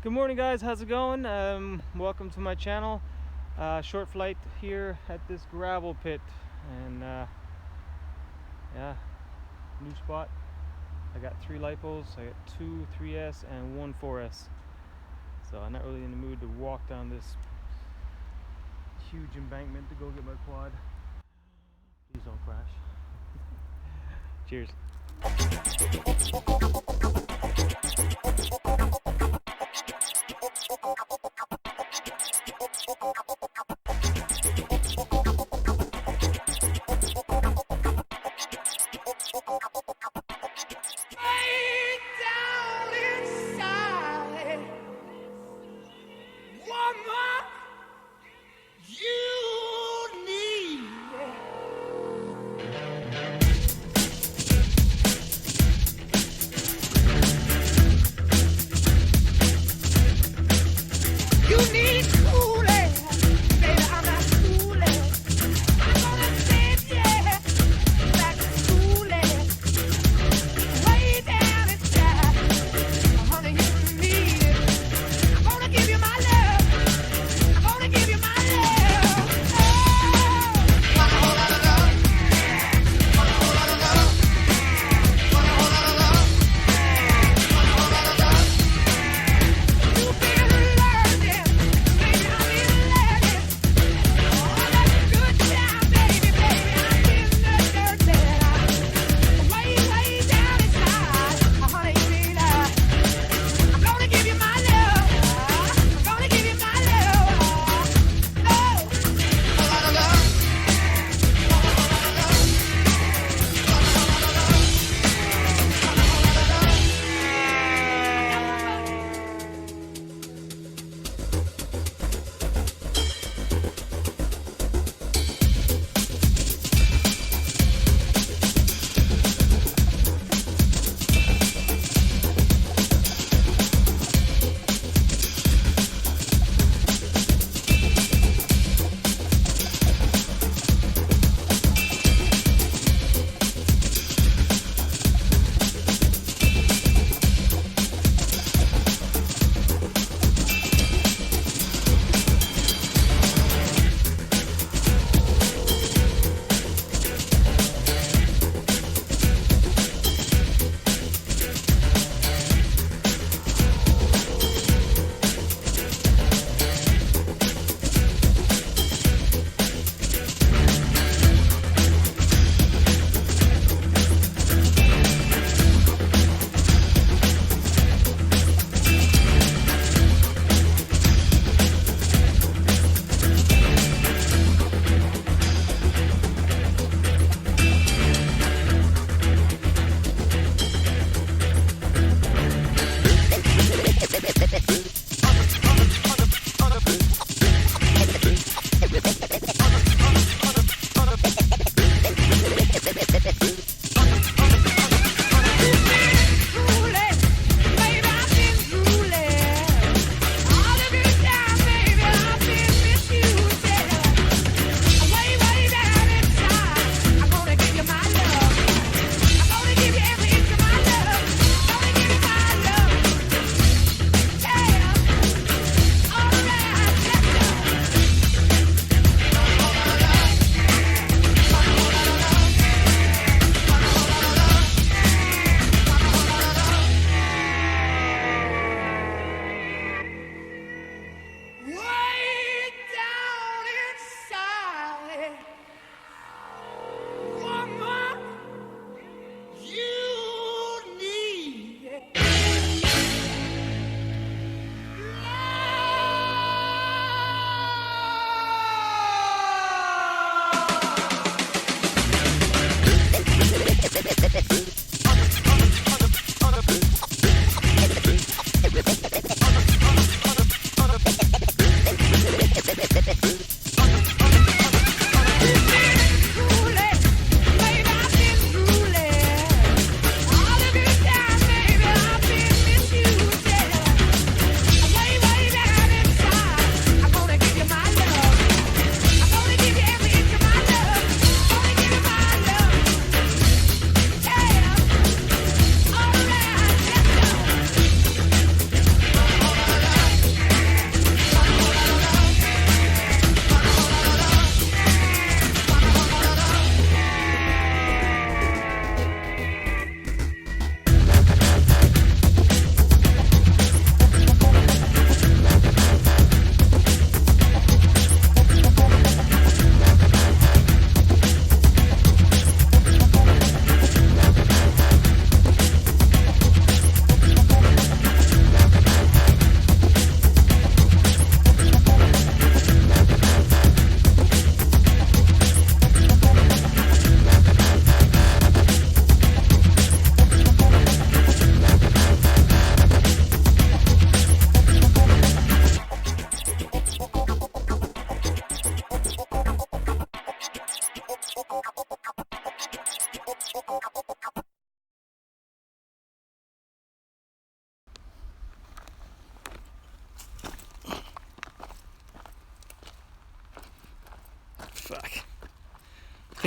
Good morning, guys. How's it going? Welcome to my channel. Short flight here at this gravel pit, and yeah, new spot. I got 3 lipos. I got 2 3S and 1 4S. So I'm not really in the mood to walk down this huge embankment to go get my quad. Please don't crash. Cheers. You need cool air.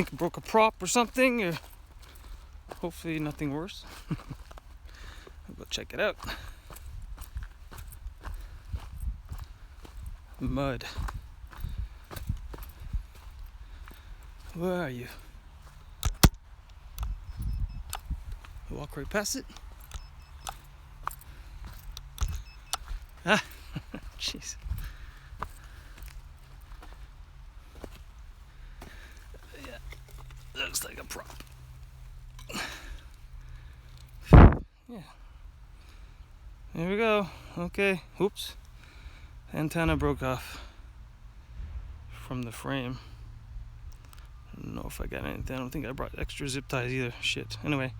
think it broke a prop or something, or hopefully nothing worse. I'll go check it out. Mud. Where are you? Walk right past it. Ah, jeez. Yeah, looks like a prop. Yeah. There we go. Okay. Oops. Antenna broke off from the frame. I don't know if I got anything. I don't think I brought extra zip ties either. Shit. Anyway.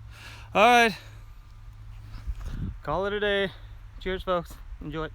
Alright. Call it a day. Cheers, folks. Enjoy.